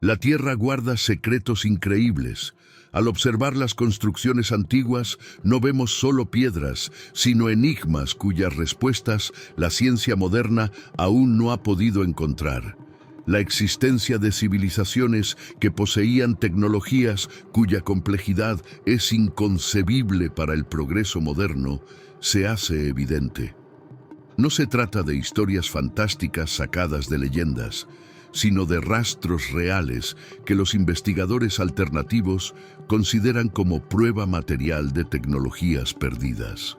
La Tierra guarda secretos increíbles. Al observar las construcciones antiguas, no vemos solo piedras, sino enigmas cuyas respuestas la ciencia moderna aún no ha podido encontrar. La existencia de civilizaciones que poseían tecnologías cuya complejidad es inconcebible para el progreso moderno se hace evidente. No se trata de historias fantásticas sacadas de leyendas, sino de rastros reales que los investigadores alternativos consideran como prueba material de tecnologías perdidas.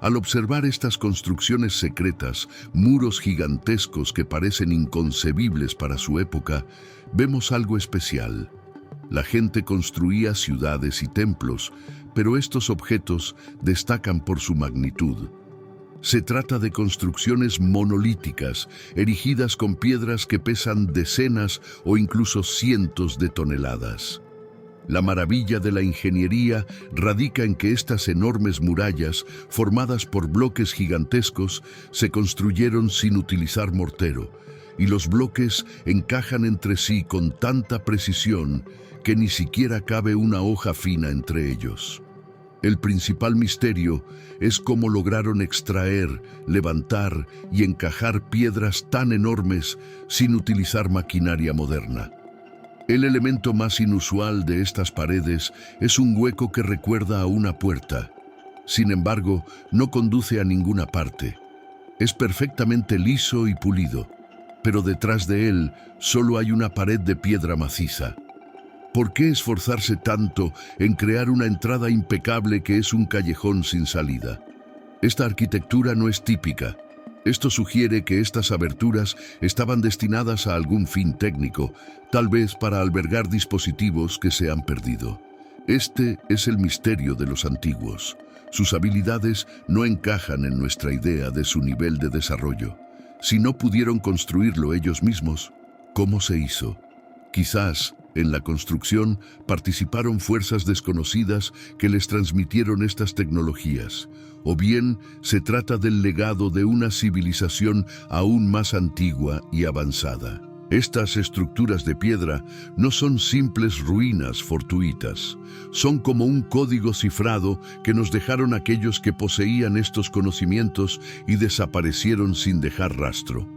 Al observar estas construcciones secretas, muros gigantescos que parecen inconcebibles para su época, vemos algo especial. La gente construía ciudades y templos, pero estos objetos destacan por su magnitud. Se trata de construcciones monolíticas, erigidas con piedras que pesan decenas o incluso cientos de toneladas. La maravilla de la ingeniería radica en que estas enormes murallas, formadas por bloques gigantescos, se construyeron sin utilizar mortero, y los bloques encajan entre sí con tanta precisión que ni siquiera cabe una hoja fina entre ellos. El principal misterio es cómo lograron extraer, levantar y encajar piedras tan enormes sin utilizar maquinaria moderna. El elemento más inusual de estas paredes es un hueco que recuerda a una puerta. Sin embargo, no conduce a ninguna parte. Es perfectamente liso y pulido, pero detrás de él solo hay una pared de piedra maciza. ¿Por qué esforzarse tanto en crear una entrada impecable que es un callejón sin salida? Esta arquitectura no es típica. Esto sugiere que estas aberturas estaban destinadas a algún fin técnico, tal vez para albergar dispositivos que se han perdido. Este es el misterio de los antiguos. Sus habilidades no encajan en nuestra idea de su nivel de desarrollo. Si no pudieron construirlo ellos mismos, ¿cómo se hizo? Quizás en la construcción participaron fuerzas desconocidas que les transmitieron estas tecnologías, o bien se trata del legado de una civilización aún más antigua y avanzada. Estas estructuras de piedra no son simples ruinas fortuitas, son como un código cifrado que nos dejaron aquellos que poseían estos conocimientos y desaparecieron sin dejar rastro.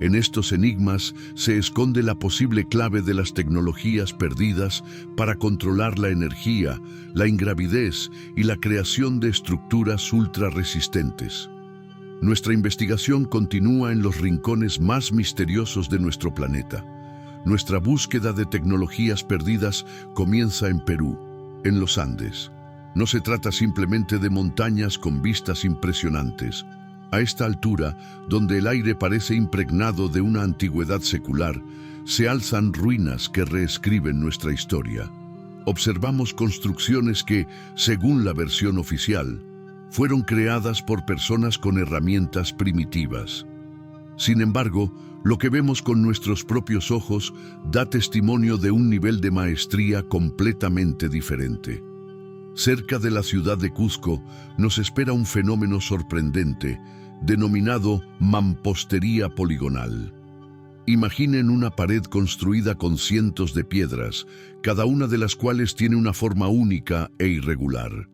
En estos enigmas se esconde la posible clave de las tecnologías perdidas para controlar la energía, la ingravidez y la creación de estructuras ultrarresistentes. Nuestra investigación continúa en los rincones más misteriosos de nuestro planeta. Nuestra búsqueda de tecnologías perdidas comienza en Perú, en los Andes. No se trata simplemente de montañas con vistas impresionantes. A esta altura, donde el aire parece impregnado de una antigüedad secular, se alzan ruinas que reescriben nuestra historia. Observamos construcciones que, según la versión oficial, fueron creadas por personas con herramientas primitivas. Sin embargo, lo que vemos con nuestros propios ojos da testimonio de un nivel de maestría completamente diferente. Cerca de la ciudad de Cusco nos espera un fenómeno sorprendente, denominado mampostería poligonal. Imaginen una pared construida con cientos de piedras, cada una de las cuales tiene una forma única e irregular.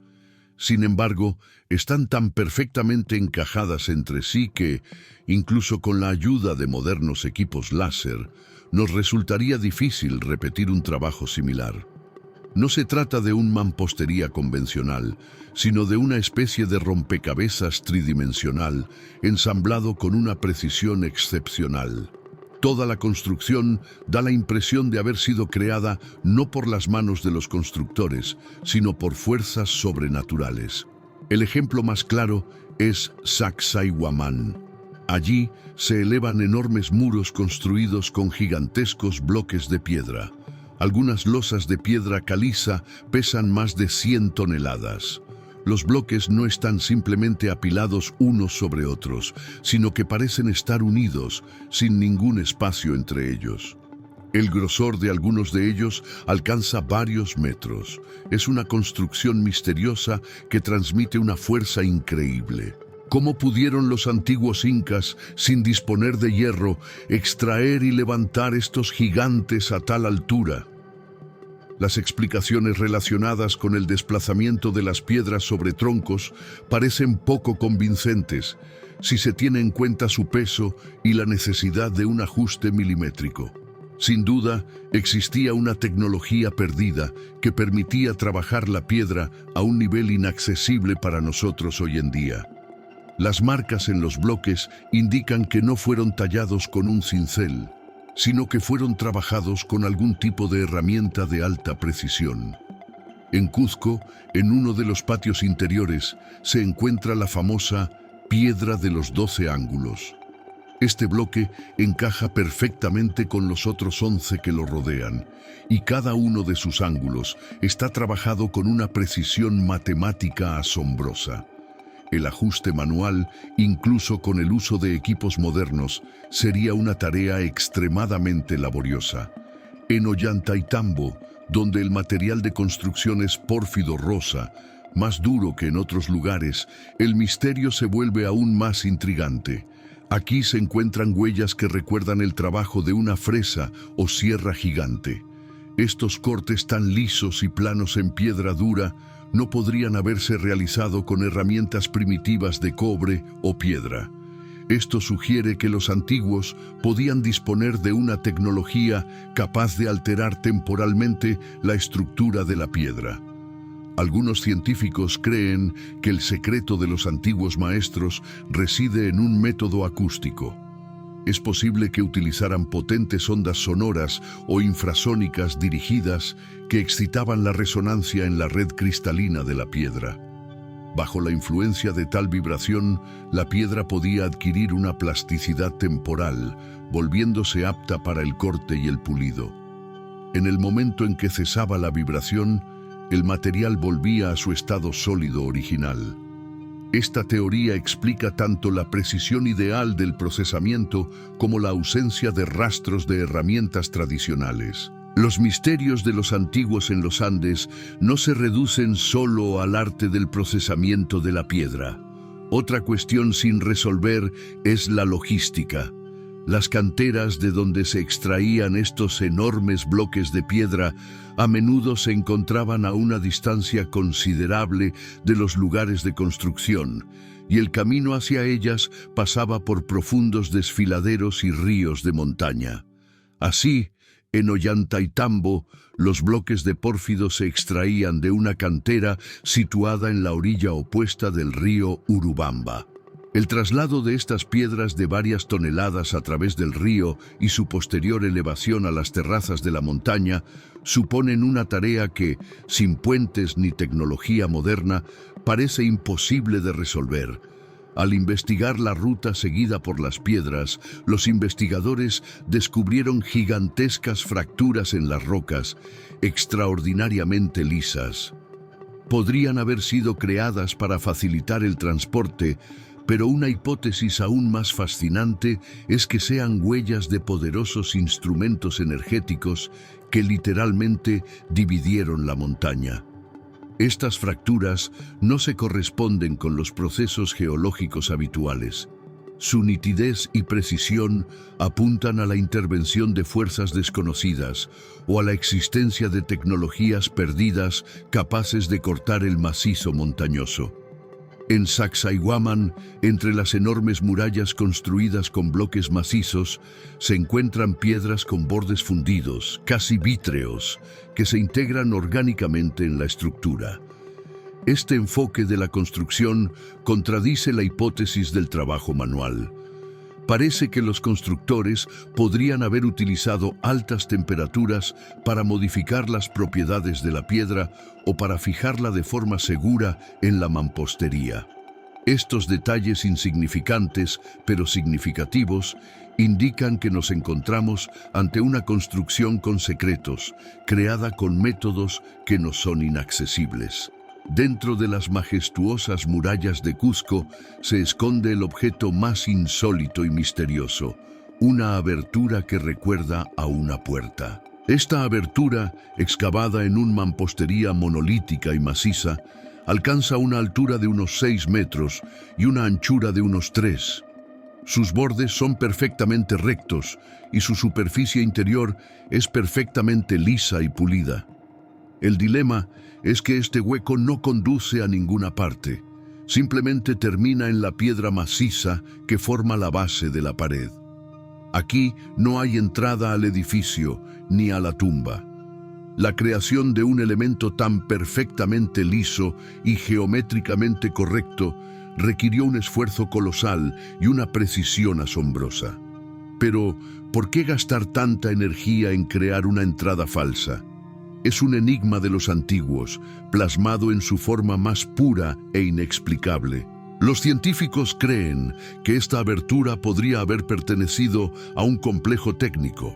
Sin embargo, están tan perfectamente encajadas entre sí que, incluso con la ayuda de modernos equipos láser, nos resultaría difícil repetir un trabajo similar. No se trata de un mampostería convencional, sino de una especie de rompecabezas tridimensional ensamblado con una precisión excepcional. Toda la construcción da la impresión de haber sido creada no por las manos de los constructores, sino por fuerzas sobrenaturales. El ejemplo más claro es Sacsayhuamán. Allí se elevan enormes muros construidos con gigantescos bloques de piedra. Algunas losas de piedra caliza pesan más de 100 toneladas. Los bloques no están simplemente apilados unos sobre otros, sino que parecen estar unidos, sin ningún espacio entre ellos. El grosor de algunos de ellos alcanza varios metros. Es una construcción misteriosa que transmite una fuerza increíble. ¿Cómo pudieron los antiguos incas, sin disponer de hierro, extraer y levantar estos gigantes a tal altura? Las explicaciones relacionadas con el desplazamiento de las piedras sobre troncos parecen poco convincentes si se tiene en cuenta su peso y la necesidad de un ajuste milimétrico. Sin duda, existía una tecnología perdida que permitía trabajar la piedra a un nivel inaccesible para nosotros hoy en día. Las marcas en los bloques indican que no fueron tallados con un cincel, sino que fueron trabajados con algún tipo de herramienta de alta precisión. En Cuzco, en uno de los patios interiores, se encuentra la famosa Piedra de los 12 ángulos. Este bloque encaja perfectamente con los otros 11 que lo rodean, y cada uno de sus ángulos está trabajado con una precisión matemática asombrosa. El ajuste manual, incluso con el uso de equipos modernos, sería una tarea extremadamente laboriosa. En Ollantaytambo, donde el material de construcción es pórfido rosa, más duro que en otros lugares, el misterio se vuelve aún más intrigante. Aquí se encuentran huellas que recuerdan el trabajo de una fresa o sierra gigante. Estos cortes tan lisos y planos en piedra dura no podrían haberse realizado con herramientas primitivas de cobre o piedra. Esto sugiere que los antiguos podían disponer de una tecnología capaz de alterar temporalmente la estructura de la piedra. Algunos científicos creen que el secreto de los antiguos maestros reside en un método acústico. Es posible que utilizaran potentes ondas sonoras o infrasónicas dirigidas que excitaban la resonancia en la red cristalina de la piedra. Bajo la influencia de tal vibración, la piedra podía adquirir una plasticidad temporal, volviéndose apta para el corte y el pulido. En el momento en que cesaba la vibración, el material volvía a su estado sólido original. Esta teoría explica tanto la precisión ideal del procesamiento como la ausencia de rastros de herramientas tradicionales. Los misterios de los antiguos en los Andes no se reducen solo al arte del procesamiento de la piedra. Otra cuestión sin resolver es la logística. Las canteras de donde se extraían estos enormes bloques de piedra a menudo se encontraban a una distancia considerable de los lugares de construcción, y el camino hacia ellas pasaba por profundos desfiladeros y ríos de montaña. Así, en Ollantaytambo, los bloques de pórfido se extraían de una cantera situada en la orilla opuesta del río Urubamba. El traslado de estas piedras de varias toneladas a través del río y su posterior elevación a las terrazas de la montaña suponen una tarea que, sin puentes ni tecnología moderna, parece imposible de resolver. Al investigar la ruta seguida por las piedras, los investigadores descubrieron gigantescas fracturas en las rocas, extraordinariamente lisas. Podrían haber sido creadas para facilitar el transporte, pero una hipótesis aún más fascinante es que sean huellas de poderosos instrumentos energéticos que literalmente dividieron la montaña. Estas fracturas no se corresponden con los procesos geológicos habituales. Su nitidez y precisión apuntan a la intervención de fuerzas desconocidas o a la existencia de tecnologías perdidas capaces de cortar el macizo montañoso. En Sacsayhuaman, entre las enormes murallas construidas con bloques macizos, se encuentran piedras con bordes fundidos, casi vítreos, que se integran orgánicamente en la estructura. Este enfoque de la construcción contradice la hipótesis del trabajo manual. Parece que los constructores podrían haber utilizado altas temperaturas para modificar las propiedades de la piedra o para fijarla de forma segura en la mampostería. Estos detalles insignificantes, pero significativos, indican que nos encontramos ante una construcción con secretos, creada con métodos que nos son inaccesibles. Dentro de las majestuosas murallas de Cuzco se esconde el objeto más insólito y misterioso, una abertura que recuerda a una puerta. Esta abertura, excavada en una mampostería monolítica y maciza, Alcanza una altura de unos 6 metros y una anchura de unos 3. Sus bordes son perfectamente rectos y su superficie interior es perfectamente lisa y pulida. El dilema es que este hueco no conduce a ninguna parte, simplemente termina en la piedra maciza que forma la base de la pared. Aquí no hay entrada al edificio ni a la tumba. La creación de un elemento tan perfectamente liso y geométricamente correcto requirió un esfuerzo colosal y una precisión asombrosa. Pero, ¿por qué gastar tanta energía en crear una entrada falsa? Es un enigma de los antiguos, plasmado en su forma más pura e inexplicable. Los científicos creen que esta abertura podría haber pertenecido a un complejo técnico.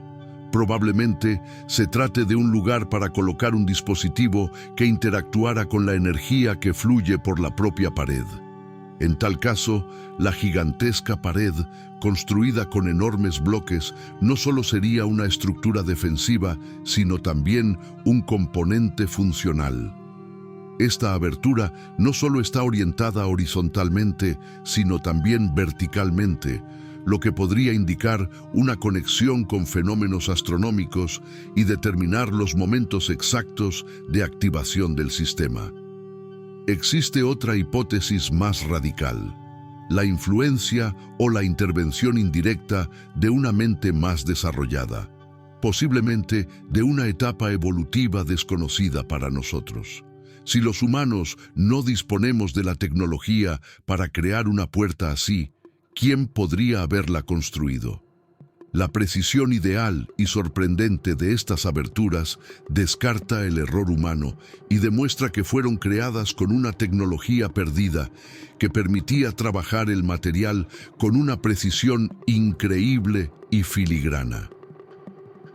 Probablemente se trate de un lugar para colocar un dispositivo que interactuara con la energía que fluye por la propia pared. En tal caso, la gigantesca pared, construida con enormes bloques, no solo sería una estructura defensiva, sino también un componente funcional. Esta abertura no solo está orientada horizontalmente, sino también verticalmente, lo que podría indicar una conexión con fenómenos astronómicos y determinar los momentos exactos de activación del sistema. Existe otra hipótesis más radical: la influencia o la intervención indirecta de una mente más desarrollada, posiblemente de una etapa evolutiva desconocida para nosotros. Si los humanos no disponemos de la tecnología para crear una puerta así, ¿quién podría haberla construido? La precisión ideal y sorprendente de estas aberturas descarta el error humano y demuestra que fueron creadas con una tecnología perdida que permitía trabajar el material con una precisión increíble y filigrana.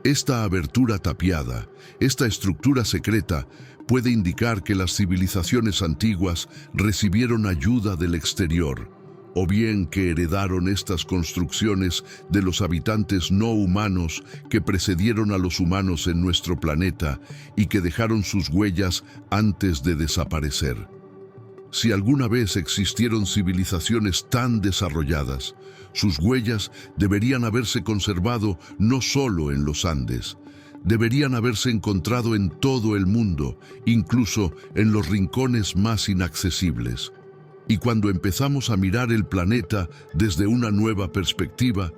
Esta abertura tapiada, esta estructura secreta, puede indicar que las civilizaciones antiguas recibieron ayuda del exterior, o bien que heredaron estas construcciones de los habitantes no humanos que precedieron a los humanos en nuestro planeta y que dejaron sus huellas antes de desaparecer. Si alguna vez existieron civilizaciones tan desarrolladas, sus huellas deberían haberse conservado no solo en los Andes, deberían haberse encontrado en todo el mundo, incluso en los rincones más inaccesibles. Y cuando empezamos a mirar el planeta desde una nueva perspectiva,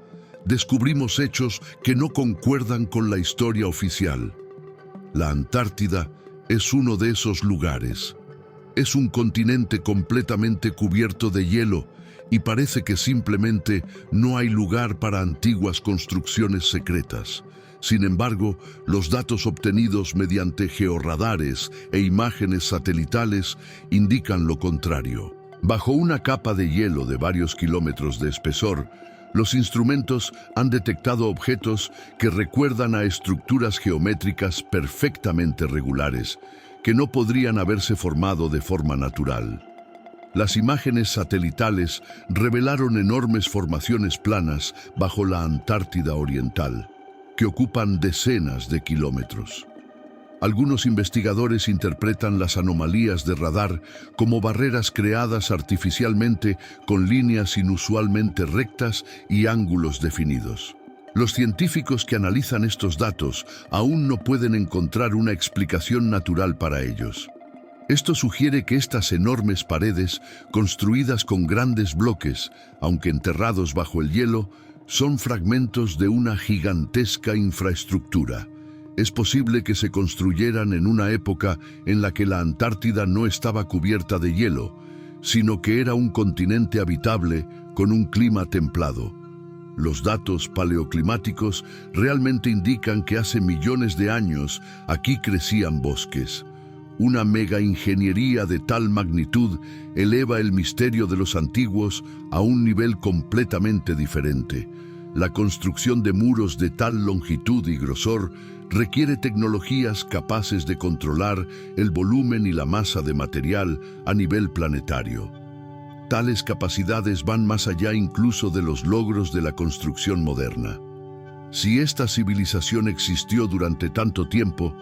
descubrimos hechos que no concuerdan con la historia oficial. La Antártida es uno de esos lugares. Es un continente completamente cubierto de hielo y parece que simplemente no hay lugar para antiguas construcciones secretas. Sin embargo, los datos obtenidos mediante georradares e imágenes satelitales indican lo contrario. Bajo una capa de hielo de varios kilómetros de espesor, los instrumentos han detectado objetos que recuerdan a estructuras geométricas perfectamente regulares, que no podrían haberse formado de forma natural. Las imágenes satelitales revelaron enormes formaciones planas bajo la Antártida Oriental, que ocupan decenas de kilómetros. Algunos investigadores interpretan las anomalías de radar como barreras creadas artificialmente con líneas inusualmente rectas y ángulos definidos. Los científicos que analizan estos datos aún no pueden encontrar una explicación natural para ellos. Esto sugiere que estas enormes paredes, construidas con grandes bloques, aunque enterrados bajo el hielo, son fragmentos de una gigantesca infraestructura. Es posible que se construyeran en una época en la que la Antártida no estaba cubierta de hielo, sino que era un continente habitable con un clima templado. Los datos paleoclimáticos realmente indican que hace millones de años aquí crecían bosques. Una megaingeniería de tal magnitud eleva el misterio de los antiguos a un nivel completamente diferente. La construcción de muros de tal longitud y grosor requiere tecnologías capaces de controlar el volumen y la masa de material a nivel planetario. Tales capacidades van más allá incluso de los logros de la construcción moderna. Si esta civilización existió durante tanto tiempo,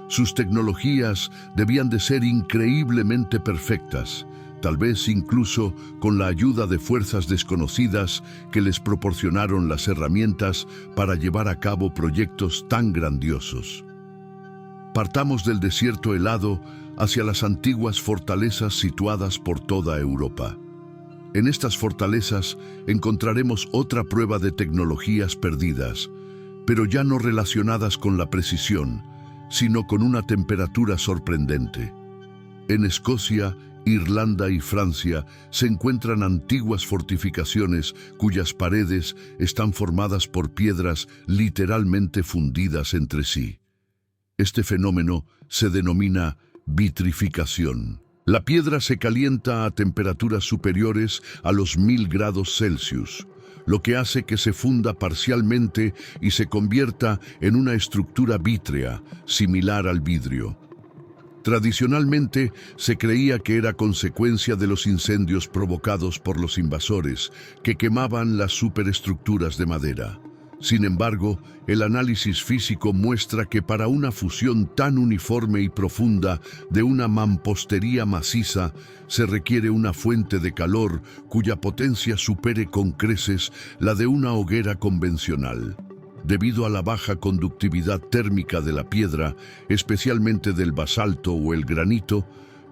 Sus tecnologías debían de ser increíblemente perfectas, tal vez incluso con la ayuda de fuerzas desconocidas que les proporcionaron las herramientas para llevar a cabo proyectos tan grandiosos. Partamos del desierto helado hacia las antiguas fortalezas situadas por toda Europa. En estas fortalezas encontraremos otra prueba de tecnologías perdidas, pero ya no relacionadas con la precisión, sino con una temperatura sorprendente. En Escocia, Irlanda y Francia se encuentran antiguas fortificaciones cuyas paredes están formadas por piedras literalmente fundidas entre sí. Este fenómeno se denomina vitrificación. La piedra se calienta a temperaturas superiores a los 1000 grados Celsius, lo que hace que se funda parcialmente y se convierta en una estructura vítrea, similar al vidrio. Tradicionalmente, se creía que era consecuencia de los incendios provocados por los invasores, que quemaban las superestructuras de madera. Sin embargo, el análisis físico muestra que para una fusión tan uniforme y profunda de una mampostería maciza, se requiere una fuente de calor cuya potencia supere con creces la de una hoguera convencional. Debido a la baja conductividad térmica de la piedra, especialmente del basalto o el granito,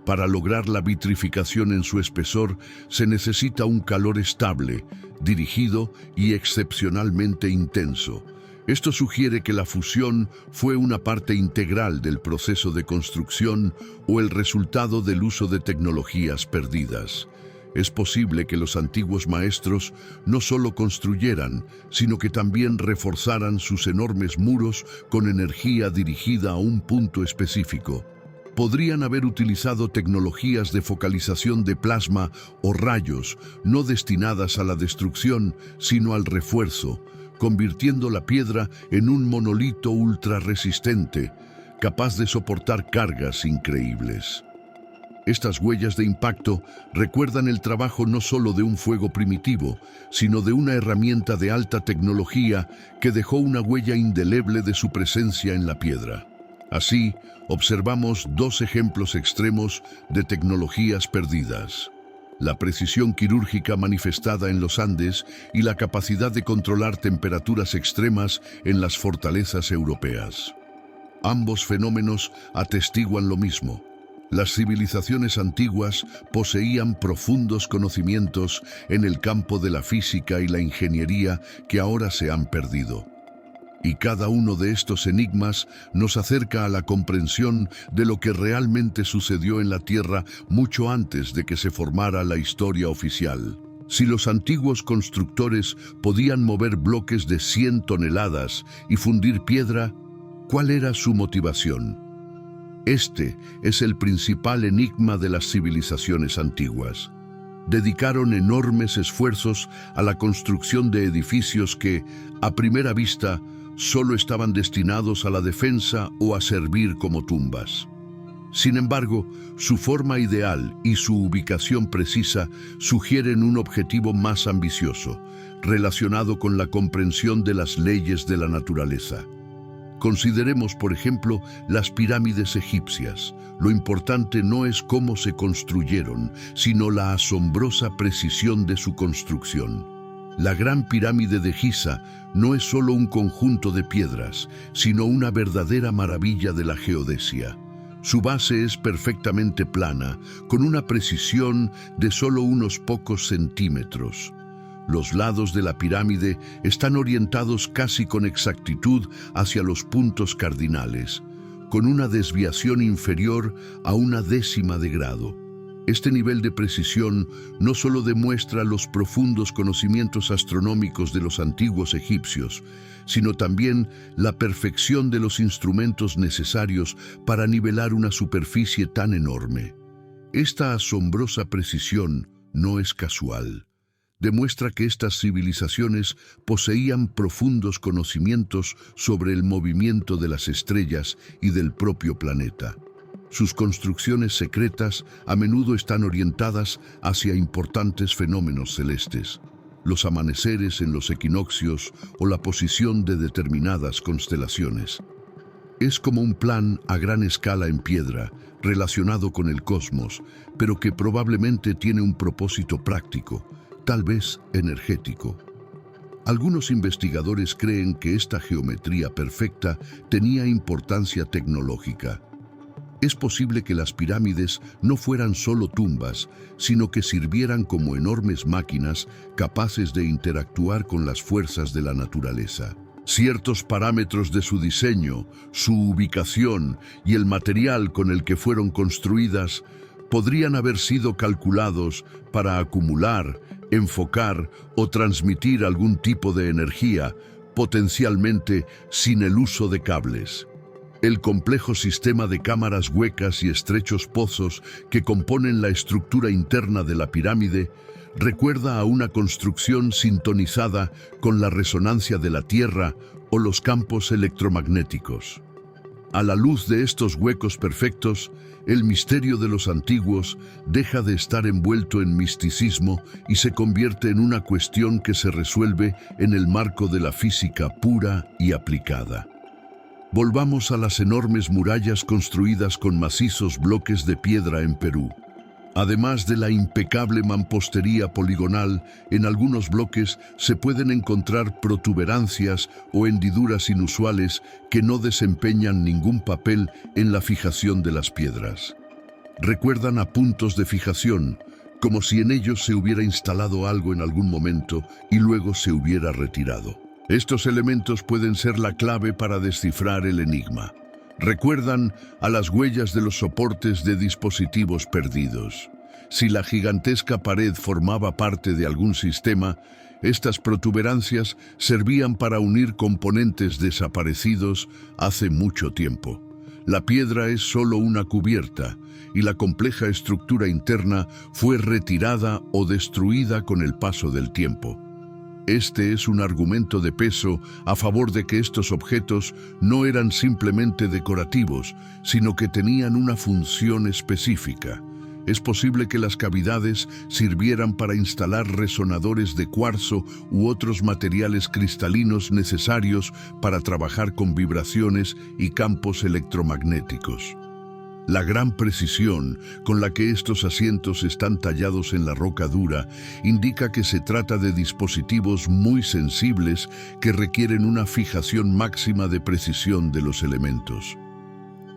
para lograr la vitrificación en su espesor se necesita un calor estable, dirigido y excepcionalmente intenso. Esto sugiere que la fusión fue una parte integral del proceso de construcción o el resultado del uso de tecnologías perdidas. Es posible que los antiguos maestros no solo construyeran, sino que también reforzaran sus enormes muros con energía dirigida a un punto específico. Podrían haber utilizado tecnologías de focalización de plasma o rayos, no destinadas a la destrucción, sino al refuerzo, convirtiendo la piedra en un monolito ultra resistente, capaz de soportar cargas increíbles. Estas huellas de impacto recuerdan el trabajo no solo de un fuego primitivo, sino de una herramienta de alta tecnología que dejó una huella indeleble de su presencia en la piedra. Así, observamos dos ejemplos extremos de tecnologías perdidas: la precisión quirúrgica manifestada en los Andes y la capacidad de controlar temperaturas extremas en las fortalezas europeas. Ambos fenómenos atestiguan lo mismo. Las civilizaciones antiguas poseían profundos conocimientos en el campo de la física y la ingeniería que ahora se han perdido. Y cada uno de estos enigmas nos acerca a la comprensión de lo que realmente sucedió en la Tierra mucho antes de que se formara la historia oficial. Si los antiguos constructores podían mover bloques de 100 toneladas y fundir piedra, ¿cuál era su motivación? Este es el principal enigma de las civilizaciones antiguas. Dedicaron enormes esfuerzos a la construcción de edificios que, a primera vista, solo estaban destinados a la defensa o a servir como tumbas. Sin embargo, su forma ideal y su ubicación precisa sugieren un objetivo más ambicioso, relacionado con la comprensión de las leyes de la naturaleza. Consideremos, por ejemplo, las pirámides egipcias. Lo importante no es cómo se construyeron, sino la asombrosa precisión de su construcción. La Gran Pirámide de Giza no es solo un conjunto de piedras, sino una verdadera maravilla de la geodesia. Su base es perfectamente plana, con una precisión de solo unos pocos centímetros. Los lados de la pirámide están orientados casi con exactitud hacia los puntos cardinales, con una desviación inferior a una décima de grado. Este nivel de precisión no solo demuestra los profundos conocimientos astronómicos de los antiguos egipcios, sino también la perfección de los instrumentos necesarios para nivelar una superficie tan enorme. Esta asombrosa precisión no es casual. Demuestra que estas civilizaciones poseían profundos conocimientos sobre el movimiento de las estrellas y del propio planeta. Sus construcciones secretas a menudo están orientadas hacia importantes fenómenos celestes, los amaneceres en los equinoccios o la posición de determinadas constelaciones. Es como un plan a gran escala en piedra, relacionado con el cosmos, pero que probablemente tiene un propósito práctico, tal vez energético. Algunos investigadores creen que esta geometría perfecta tenía importancia tecnológica. Es posible que las pirámides no fueran solo tumbas, sino que sirvieran como enormes máquinas capaces de interactuar con las fuerzas de la naturaleza. Ciertos parámetros de su diseño, su ubicación y el material con el que fueron construidas podrían haber sido calculados para acumular, enfocar o transmitir algún tipo de energía, potencialmente sin el uso de cables. El complejo sistema de cámaras huecas y estrechos pozos que componen la estructura interna de la pirámide recuerda a una construcción sintonizada con la resonancia de la Tierra o los campos electromagnéticos. A la luz de estos huecos perfectos, el misterio de los antiguos deja de estar envuelto en misticismo y se convierte en una cuestión que se resuelve en el marco de la física pura y aplicada. Volvamos a las enormes murallas construidas con macizos bloques de piedra en Perú. Además de la impecable mampostería poligonal, en algunos bloques se pueden encontrar protuberancias o hendiduras inusuales que no desempeñan ningún papel en la fijación de las piedras. Recuerdan a puntos de fijación, como si en ellos se hubiera instalado algo en algún momento y luego se hubiera retirado. Estos elementos pueden ser la clave para descifrar el enigma. Recuerdan a las huellas de los soportes de dispositivos perdidos. Si la gigantesca pared formaba parte de algún sistema, estas protuberancias servían para unir componentes desaparecidos hace mucho tiempo. La piedra es solo una cubierta, y la compleja estructura interna fue retirada o destruida con el paso del tiempo. Este es un argumento de peso a favor de que estos objetos no eran simplemente decorativos, sino que tenían una función específica. Es posible que las cavidades sirvieran para instalar resonadores de cuarzo u otros materiales cristalinos necesarios para trabajar con vibraciones y campos electromagnéticos. La gran precisión con la que estos asientos están tallados en la roca dura indica que se trata de dispositivos muy sensibles que requieren una fijación máxima de precisión de los elementos.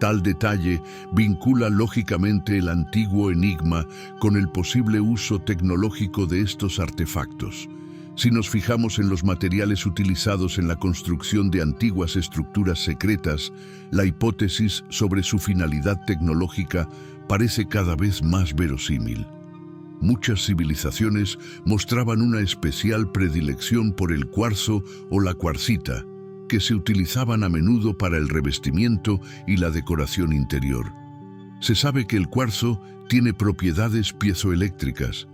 Tal detalle vincula lógicamente el antiguo enigma con el posible uso tecnológico de estos artefactos. Si nos fijamos en los materiales utilizados en la construcción de antiguas estructuras secretas, la hipótesis sobre su finalidad tecnológica parece cada vez más verosímil. Muchas civilizaciones mostraban una especial predilección por el cuarzo o la cuarcita, que se utilizaban a menudo para el revestimiento y la decoración interior. Se sabe que el cuarzo tiene propiedades piezoeléctricas.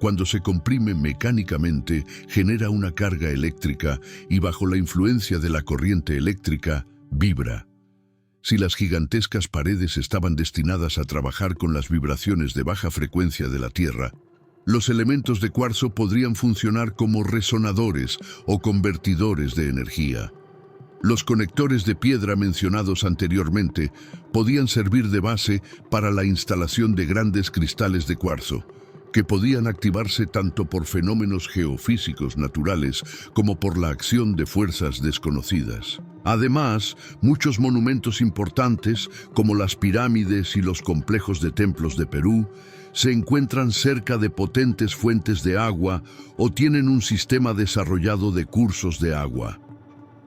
Cuando se comprime mecánicamente, genera una carga eléctrica y bajo la influencia de la corriente eléctrica, vibra. Si las gigantescas paredes estaban destinadas a trabajar con las vibraciones de baja frecuencia de la Tierra, los elementos de cuarzo podrían funcionar como resonadores o convertidores de energía. Los conectores de piedra mencionados anteriormente podían servir de base para la instalación de grandes cristales de cuarzo, que podían activarse tanto por fenómenos geofísicos naturales como por la acción de fuerzas desconocidas. Además, muchos monumentos importantes, como las pirámides y los complejos de templos de Perú, se encuentran cerca de potentes fuentes de agua o tienen un sistema desarrollado de cursos de agua.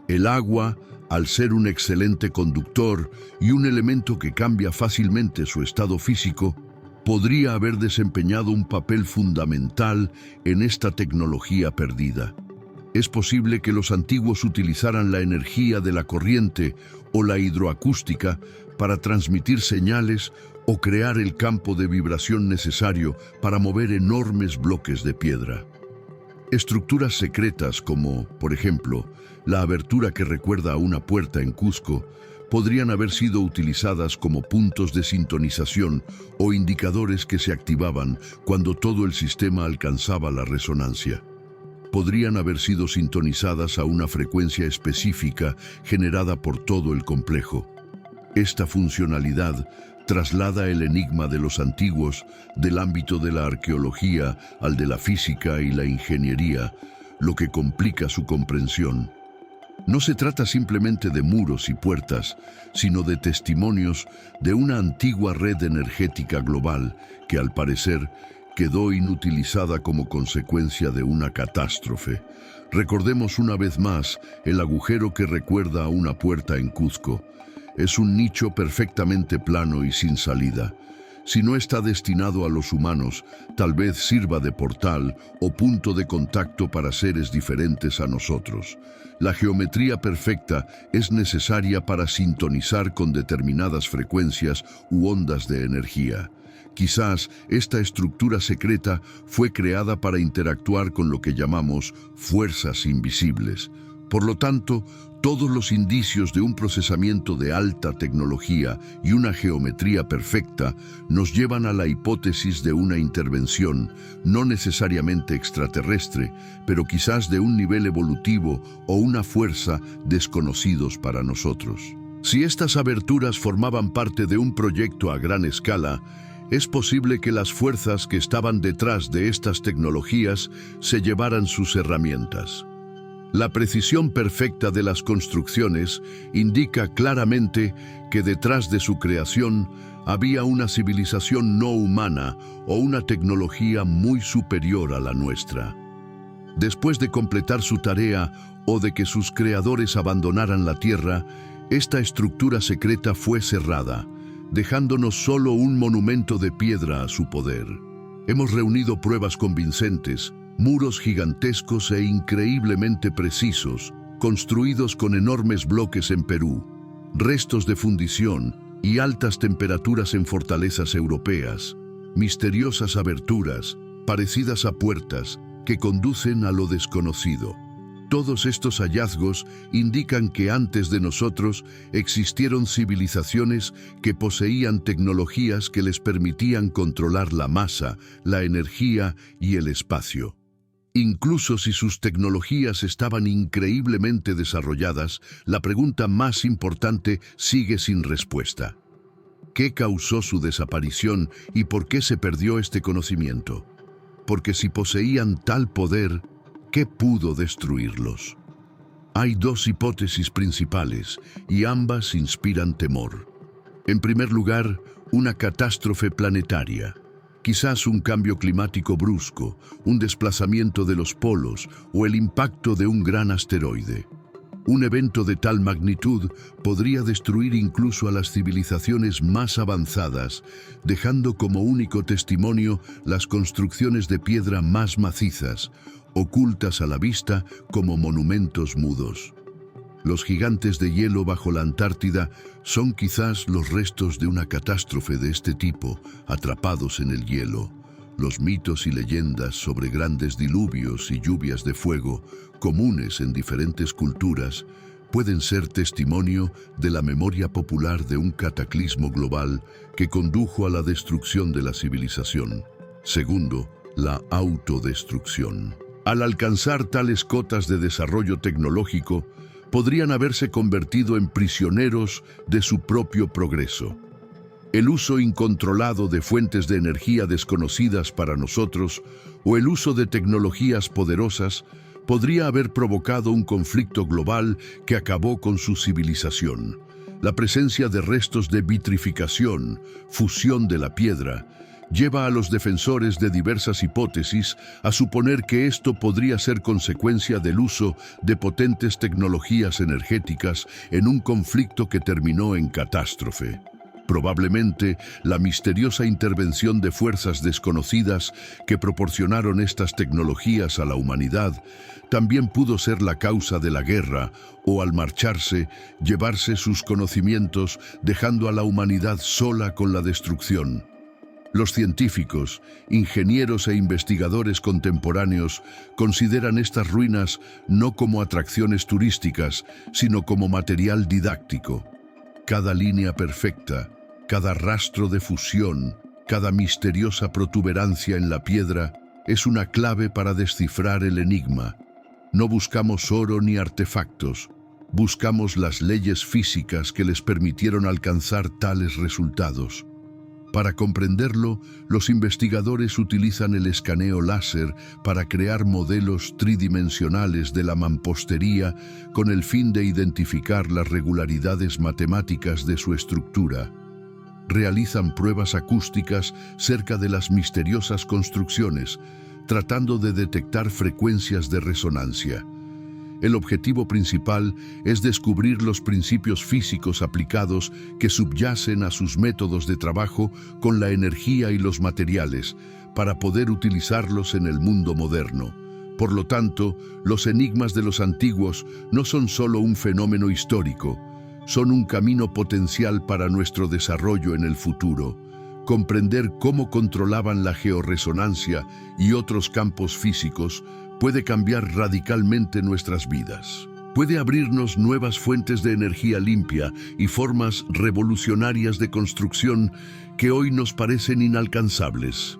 El agua, al ser un excelente conductor y un elemento que cambia fácilmente su estado físico, podría haber desempeñado un papel fundamental en esta tecnología perdida. Es posible que los antiguos utilizaran la energía de la corriente o la hidroacústica para transmitir señales o crear el campo de vibración necesario para mover enormes bloques de piedra. Estructuras secretas como, por ejemplo, la abertura que recuerda a una puerta en Cusco, podrían haber sido utilizadas como puntos de sintonización o indicadores que se activaban cuando todo el sistema alcanzaba la resonancia. Podrían haber sido sintonizadas a una frecuencia específica generada por todo el complejo. Esta funcionalidad traslada el enigma de los antiguos del ámbito de la arqueología al de la física y la ingeniería, lo que complica su comprensión. No se trata simplemente de muros y puertas, sino de testimonios de una antigua red energética global que, al parecer, quedó inutilizada como consecuencia de una catástrofe. Recordemos una vez más el agujero que recuerda a una puerta en Cuzco. Es un nicho perfectamente plano y sin salida. Si no está destinado a los humanos, tal vez sirva de portal o punto de contacto para seres diferentes a nosotros. La geometría perfecta es necesaria para sintonizar con determinadas frecuencias u ondas de energía. Quizás esta estructura secreta fue creada para interactuar con lo que llamamos fuerzas invisibles. Por lo tanto, todos los indicios de un procesamiento de alta tecnología y una geometría perfecta nos llevan a la hipótesis de una intervención, no necesariamente extraterrestre, pero quizás de un nivel evolutivo o una fuerza desconocidos para nosotros. Si estas aberturas formaban parte de un proyecto a gran escala, es posible que las fuerzas que estaban detrás de estas tecnologías se llevaran sus herramientas. La precisión perfecta de las construcciones indica claramente que detrás de su creación había una civilización no humana o una tecnología muy superior a la nuestra. Después de completar su tarea o de que sus creadores abandonaran la Tierra, esta estructura secreta fue cerrada, dejándonos solo un monumento de piedra a su poder. Hemos reunido pruebas convincentes, muros gigantescos e increíblemente precisos, construidos con enormes bloques en Perú, restos de fundición y altas temperaturas en fortalezas europeas, misteriosas aberturas, parecidas a puertas, que conducen a lo desconocido. Todos estos hallazgos indican que antes de nosotros existieron civilizaciones que poseían tecnologías que les permitían controlar la masa, la energía y el espacio. Incluso si sus tecnologías estaban increíblemente desarrolladas, la pregunta más importante sigue sin respuesta. ¿Qué causó su desaparición y por qué se perdió este conocimiento? Porque si poseían tal poder, ¿qué pudo destruirlos? Hay dos hipótesis principales y ambas inspiran temor. En primer lugar, una catástrofe planetaria. Quizás un cambio climático brusco, un desplazamiento de los polos o el impacto de un gran asteroide. Un evento de tal magnitud podría destruir incluso a las civilizaciones más avanzadas, dejando como único testimonio las construcciones de piedra más macizas, ocultas a la vista como monumentos mudos. Los gigantes de hielo bajo la Antártida son quizás los restos de una catástrofe de este tipo, atrapados en el hielo. Los mitos y leyendas sobre grandes diluvios y lluvias de fuego, comunes en diferentes culturas, pueden ser testimonio de la memoria popular de un cataclismo global que condujo a la destrucción de la civilización. Segundo, la autodestrucción. Al alcanzar tales cotas de desarrollo tecnológico, podrían haberse convertido en prisioneros de su propio progreso. El uso incontrolado de fuentes de energía desconocidas para nosotros o el uso de tecnologías poderosas podría haber provocado un conflicto global que acabó con su civilización. La presencia de restos de vitrificación, fusión de la piedra, lleva a los defensores de diversas hipótesis a suponer que esto podría ser consecuencia del uso de potentes tecnologías energéticas en un conflicto que terminó en catástrofe. Probablemente, la misteriosa intervención de fuerzas desconocidas que proporcionaron estas tecnologías a la humanidad también pudo ser la causa de la guerra o, al marcharse, llevarse sus conocimientos dejando a la humanidad sola con la destrucción. Los científicos, ingenieros e investigadores contemporáneos consideran estas ruinas no como atracciones turísticas, sino como material didáctico. Cada línea perfecta, cada rastro de fusión, cada misteriosa protuberancia en la piedra es una clave para descifrar el enigma. No buscamos oro ni artefactos, Buscamos las leyes físicas que les permitieron alcanzar tales resultados. Para comprenderlo, los investigadores utilizan el escaneo láser para crear modelos tridimensionales de la mampostería con el fin de identificar las regularidades matemáticas de su estructura. Realizan pruebas acústicas cerca de las misteriosas construcciones, tratando de detectar frecuencias de resonancia. El objetivo principal es descubrir los principios físicos aplicados que subyacen a sus métodos de trabajo con la energía y los materiales, para poder utilizarlos en el mundo moderno. Por lo tanto, los enigmas de los antiguos no son solo un fenómeno histórico, son un camino potencial para nuestro desarrollo en el futuro. Comprender cómo controlaban la georresonancia y otros campos físicos puede cambiar radicalmente nuestras vidas. Puede abrirnos nuevas fuentes de energía limpia y formas revolucionarias de construcción que hoy nos parecen inalcanzables.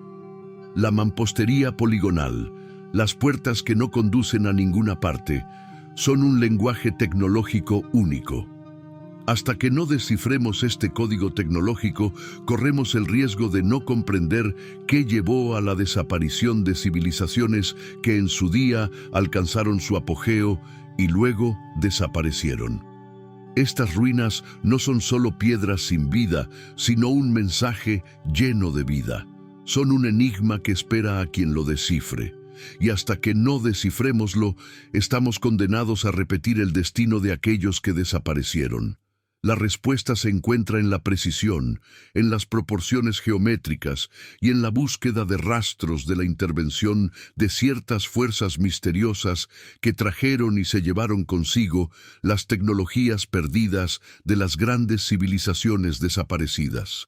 La mampostería poligonal, las puertas que no conducen a ninguna parte, son un lenguaje tecnológico único. Hasta que no descifremos este código tecnológico, corremos el riesgo de no comprender qué llevó a la desaparición de civilizaciones que en su día alcanzaron su apogeo y luego desaparecieron. Estas ruinas no son solo piedras sin vida, sino un mensaje lleno de vida. Son un enigma que espera a quien lo descifre. Y hasta que no descifrémoslo, estamos condenados a repetir el destino de aquellos que desaparecieron. La respuesta se encuentra en la precisión, en las proporciones geométricas y en la búsqueda de rastros de la intervención de ciertas fuerzas misteriosas que trajeron y se llevaron consigo las tecnologías perdidas de las grandes civilizaciones desaparecidas.